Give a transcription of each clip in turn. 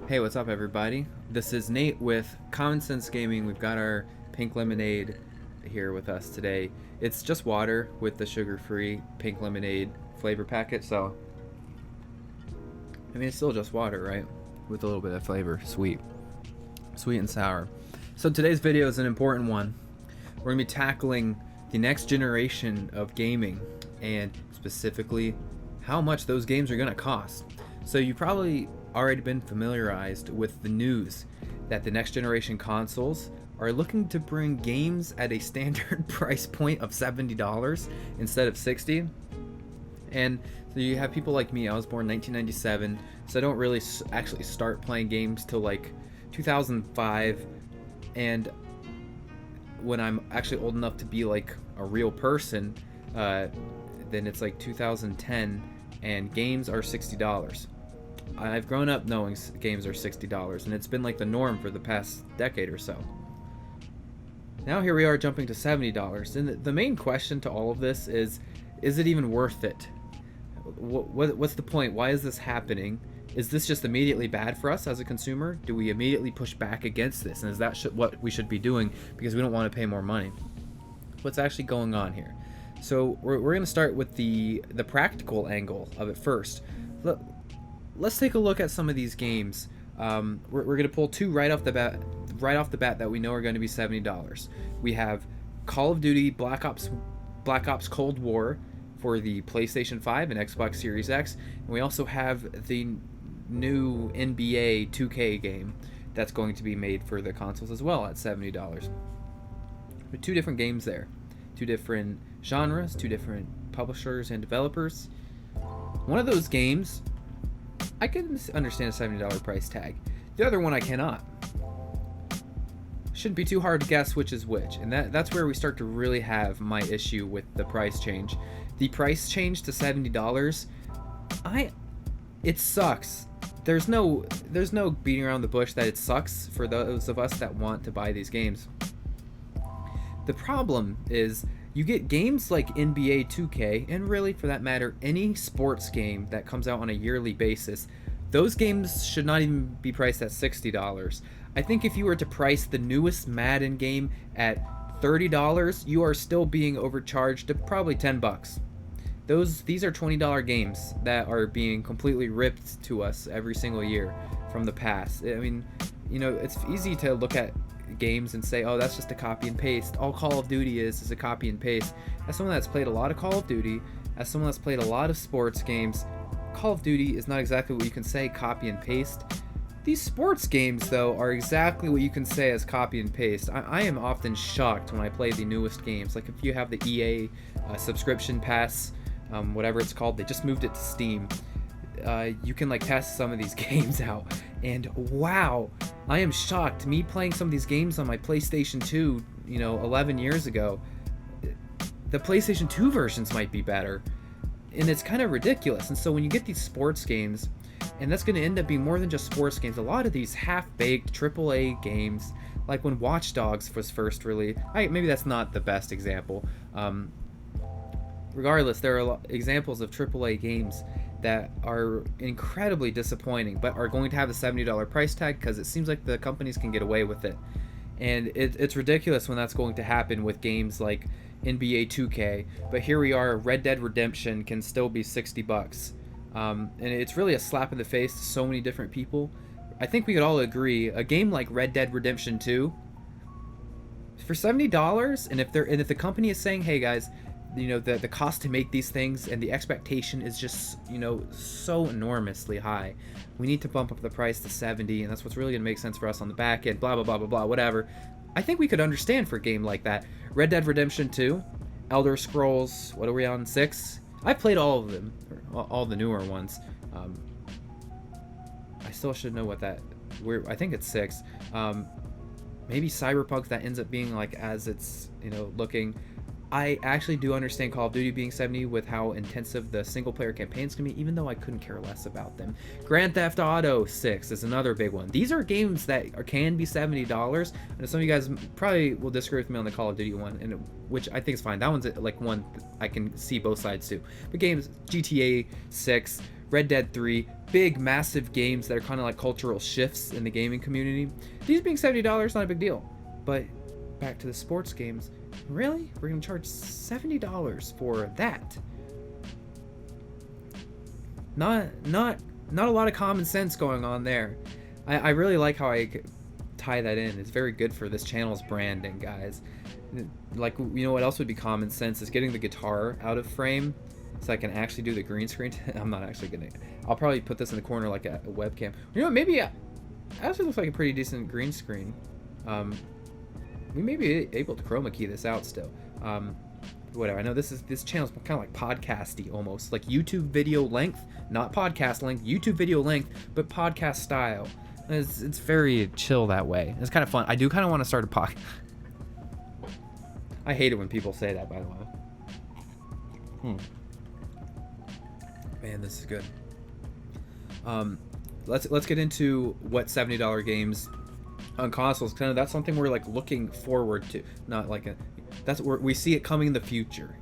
Hey, what's up, everybody? This is Nate with Common Sense Gaming. We've got our pink lemonade here with us today. It's just water with the sugar-free pink lemonade flavor packet, so I mean, it's still just water, right? With a little bit of flavor, sweet and sour. So today's video is an important one. We're gonna be tackling the next generation of gaming, and specifically how much those games are gonna cost. So you've probably already been familiarized with the news that the next generation consoles are looking to bring games at a standard price point of $70 instead of 60. And so you have people like me. I was born 1997, so I don't really actually start playing games till like 2005. And when I'm actually old enough to be like a real person, then it's like 2010, and games are $60. I've grown up knowing games are $60, and it's been like the norm for the past decade or so. Now here we are jumping to $70, and the main question to all of this is it even worth it? What's the point? Why is this happening? Is this just immediately bad for us as a consumer? Do we immediately push back against this? And is that what we should be doing because we don't want to pay more money? What's actually going on here? So we're going to start with the practical angle of it first. Let's take a look at some of these games. We're going to pull two right off the bat that we know are going to be $70. We have Call of Duty Black Ops Cold War for the PlayStation 5 and Xbox Series X, and we also have the new NBA 2K game that's going to be made for the consoles as well at $70. But two different games there, two different genres, two different publishers and developers. One of those games I can understand a $70 price tag. The other one I cannot. Shouldn't be too hard to guess which is which, and that's where we start to really have my issue with the price change. The price change to $70, it sucks. There's no beating around the bush that it sucks for those of us that want to buy these games. The problem is you get games like NBA 2K, and really for that matter any sports game that comes out on a yearly basis. Those games should not even be priced at $60. I think if you were to price the newest Madden game at $30, you are still being overcharged to probably $10. These are $20 games that are being completely ripped to us every single year from the past. I mean, you know, it's easy to look at games and say, oh, that's just a copy and paste. All Call of Duty is a copy and paste. As someone that's played a lot of Call of Duty, as someone that's played a lot of sports games, Call of Duty is not exactly what you can say copy and paste. These sports games, though, are exactly what you can say as copy and paste. I am often shocked when I play the newest games. Like if you have the EA subscription pass, whatever it's called, they just moved it to Steam. You can like test some of these games out, and wow, I am shocked. Me playing some of these games on my PlayStation 2, 11 years ago, the PlayStation 2 versions might be better, and it's kind of ridiculous. And so when you get these sports games, and that's going to end up being more than just sports games, a lot of these half-baked AAA games, like when Watch Dogs was first released. Maybe that's not the best example. Regardless, there are examples of AAA games that are incredibly disappointing, but are going to have a $70 price tag because it seems like the companies can get away with it. And it's ridiculous when that's going to happen with games like NBA 2K. But here we are, Red Dead Redemption can still be $60. And it's really a slap in the face to so many different people. I think we could all agree, a game like Red Dead Redemption 2, for $70, and if the company is saying, hey guys, the cost to make these things and the expectation is just so enormously high, we need to bump up the price to 70, and that's what's really going to make sense for us on the back end, blah blah blah blah blah, whatever. I think we could understand for a game like that. Red Dead Redemption 2, Elder Scrolls, what are we on, 6? I played all of them, all the newer ones. I still should know what that, I think it's 6. Maybe Cyberpunk, that ends up being like as it's looking. I actually do understand Call of Duty being 70 with how intensive the single-player campaigns can be, even though I couldn't care less about them. Grand Theft Auto 6 is another big one. These are games that can be $70, and some of you guys probably will disagree with me on the Call of Duty one, which I think is fine. That one's like one I can see both sides too. But games, GTA 6, Red Dead 3, big, massive games that are kind of like cultural shifts in the gaming community. These being $70, not a big deal. But back to the sports games, really? We're going to charge $70 for that? Not a lot of common sense going on there. I really like how I tie that in. It's very good for this channel's branding, guys. Like, you know what else would be common sense is getting the guitar out of frame so I can actually do the green screen. I'm not actually gonna. I'll probably put this in the corner like a webcam. You know what, maybe actually looks like a pretty decent green screen. We may be able to chroma key this out still. Whatever. I know this channel's kind of like podcasty almost, like YouTube video length, not podcast length, YouTube video length, but podcast style. It's very chill that way. It's kind of fun. I do kind of want to start a podcast. I hate it when people say that, by the way. Man, this is good. Let's get into what $70 games on consoles. Kind of that's something we're like looking forward to. Not like that's where we see it coming in the future.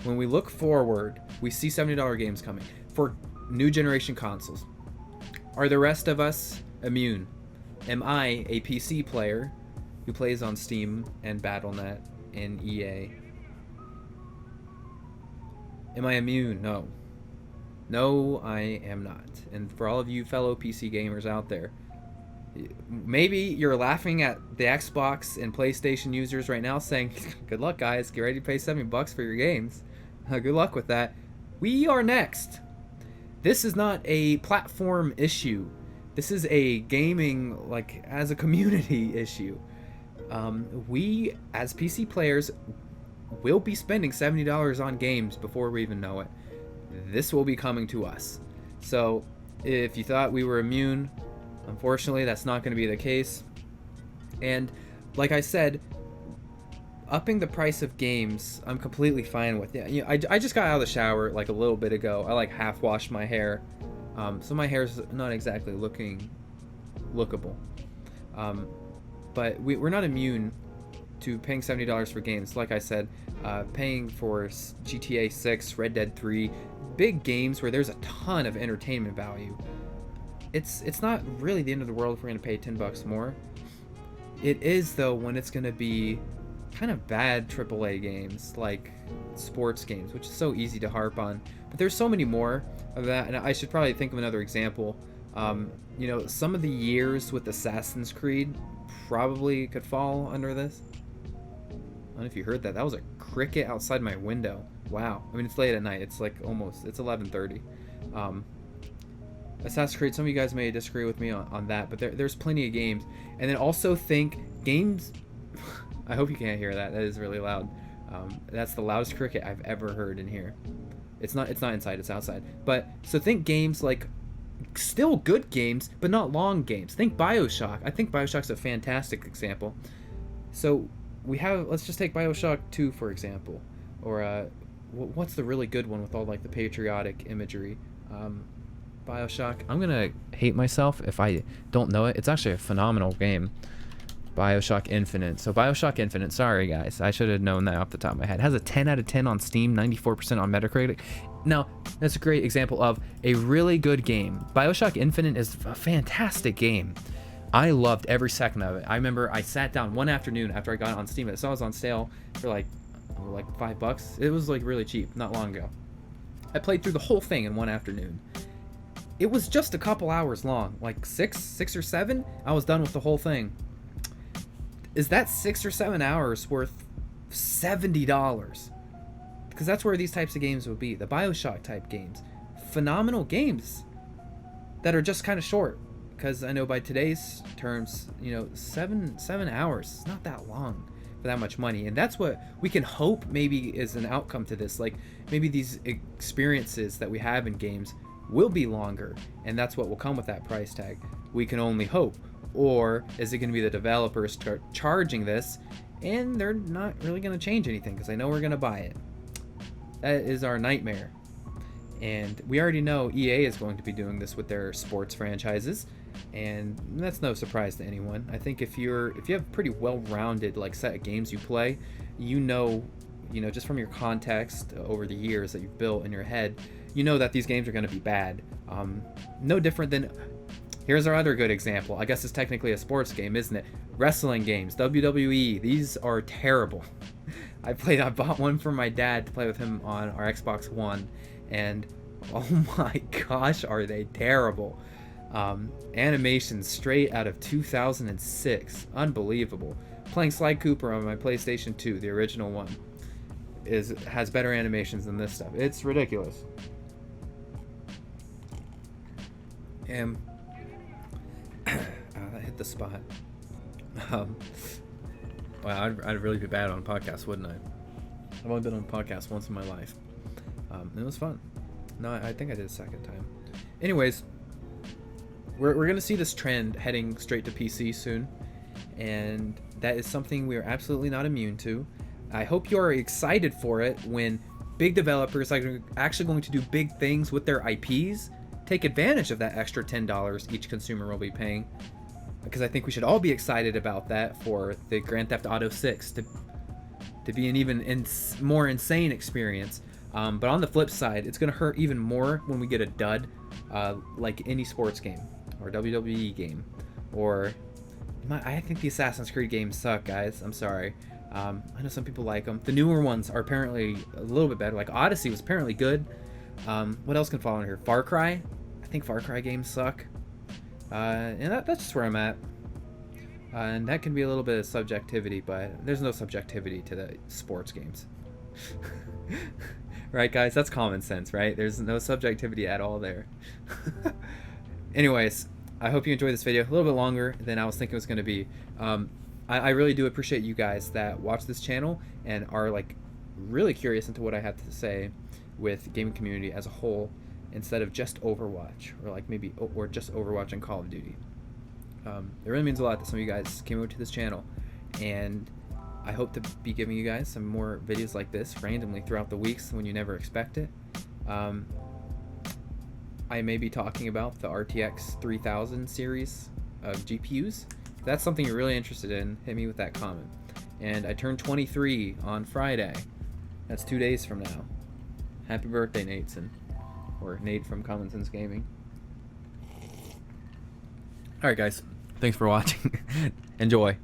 When we look forward, we see $70 games coming for new generation consoles. Are the rest of us immune? Am I a PC player who plays on Steam and Battle.net and EA? Am I immune? No. No, I am not. And for all of you fellow PC gamers out there, maybe you're laughing at the Xbox and PlayStation users right now saying, good luck guys, get ready to pay $70 for your games. Good luck with that. We are next. This is not a platform issue. This is a gaming, like, as a community issue. We, as PC players, will be spending $70 on games before we even know it. This will be coming to us. So, if you thought we were immune, unfortunately, that's not going to be the case. And, like I said, upping the price of games, I'm completely fine with. Yeah, you know, I just got out of the shower like a little bit ago. I like half washed my hair, so my hair's not exactly looking lookable. But we're not immune to paying $70 for games. Like I said, paying for GTA 6, Red Dead 3, big games where there's a ton of entertainment value. It's not really the end of the world if we're gonna pay $10 more. It is though when it's gonna be kind of bad AAA games like sports games, which is so easy to harp on. But there's so many more of that, and I should probably think of another example. You know, some of the years with Assassin's Creed probably could fall under this. I don't know if you heard that. That was a cricket outside my window. Wow. I mean, it's late at night. It's like it's 11:30. Assassin's Creed, some of you guys may disagree with me on that, but there's plenty of games. And then also think games... I hope you can't hear that. That is really loud. That's the loudest cricket I've ever heard in here. It's not inside, it's outside. But, so think games like... Still good games, but not long games. Think BioShock. I think BioShock's a fantastic example. So, we have... Let's just take BioShock 2, for example. Or, what's the really good one with all, like, the patriotic imagery? BioShock. I'm gonna hate myself if I don't know it. It's actually a phenomenal game. BioShock Infinite. So BioShock Infinite, sorry guys, I should have known that off the top of my head. It has a 10 out of 10 on Steam, 94% on Metacritic. Now, that's a great example of a really good game. BioShock Infinite is a fantastic game. I loved every second of it. I remember I sat down one afternoon after I got it on Steam. I saw it was on sale for like $5. It was like really cheap, not long ago. I played through the whole thing in one afternoon. It was just a couple hours long, like six or seven. I was done with the whole thing. Is that 6 or 7 hours worth $70? Because that's where these types of games would be. The BioShock type games. Phenomenal games that are just kind of short. Because I know by today's terms, you know, 7 hours is not that long for that much money. And that's what we can hope maybe is an outcome to this. Like maybe these experiences that we have in games will be longer. And that's what will come with that price tag. We can only hope. Or is it going to be the developers start charging this and they're not really going to change anything because they know we're going to buy it? That is our nightmare. And we already know EA is going to be doing this with their sports franchises, and that's no surprise to anyone. I think if you have a pretty well-rounded like set of games you play, you know just from your context over the years that you've built in your head, you know that these games are going to be bad. No different than, here's our other good example. I guess it's technically a sports game, isn't it? Wrestling games, WWE. These are terrible. I bought one for my dad to play with him on our Xbox One, and oh my gosh, are they terrible. Animations straight out of 2006. Unbelievable. Playing Sly Cooper on my PlayStation 2, the original one, has better animations than this stuff. It's ridiculous. And that hit the spot. Wow, I'd really be bad on a podcast, wouldn't I? I've only been on a podcast once in my life. It was fun. No, I think I did a second time. Anyways, we're going to see this trend heading straight to PC soon, and that is something we are absolutely not immune to. I hope you are excited for it when big developers are actually going to do big things with their IPs, take advantage of that extra $10 each consumer will be paying, because I think we should all be excited about that for the Grand Theft Auto 6 to be an even more insane experience. But on the flip side, it's going to hurt even more when we get a dud, like any sports game or WWE game, or I think the Assassin's Creed games suck, guys. I'm sorry. I know some people like them. The newer ones are apparently a little bit better. Like Odyssey was apparently good. What else can fall in here? Far Cry. I think Far Cry games suck. And that's just where I'm at. And that can be a little bit of subjectivity, but there's no subjectivity to the sports games. Right, guys? That's common sense, right? There's no subjectivity at all there. Anyways, I hope you enjoyed this video. A little bit longer than I was thinking it was going to be. I really do appreciate you guys that watch this channel and are like really curious into what I have to say with the gaming community as a whole, instead of just Overwatch, or like maybe or just Overwatch and Call of Duty. It really means a lot that some of you guys came over to this channel, and I hope to be giving you guys some more videos like this randomly throughout the weeks when you never expect it. I may be talking about the RTX 3000 series of GPUs. If that's something you're really interested in, hit me with that comment. And I turned 23 on Friday. That's 2 days from now. Happy birthday, Nateson. Or Nate from Common Sense Gaming. Alright guys, thanks for watching. Enjoy.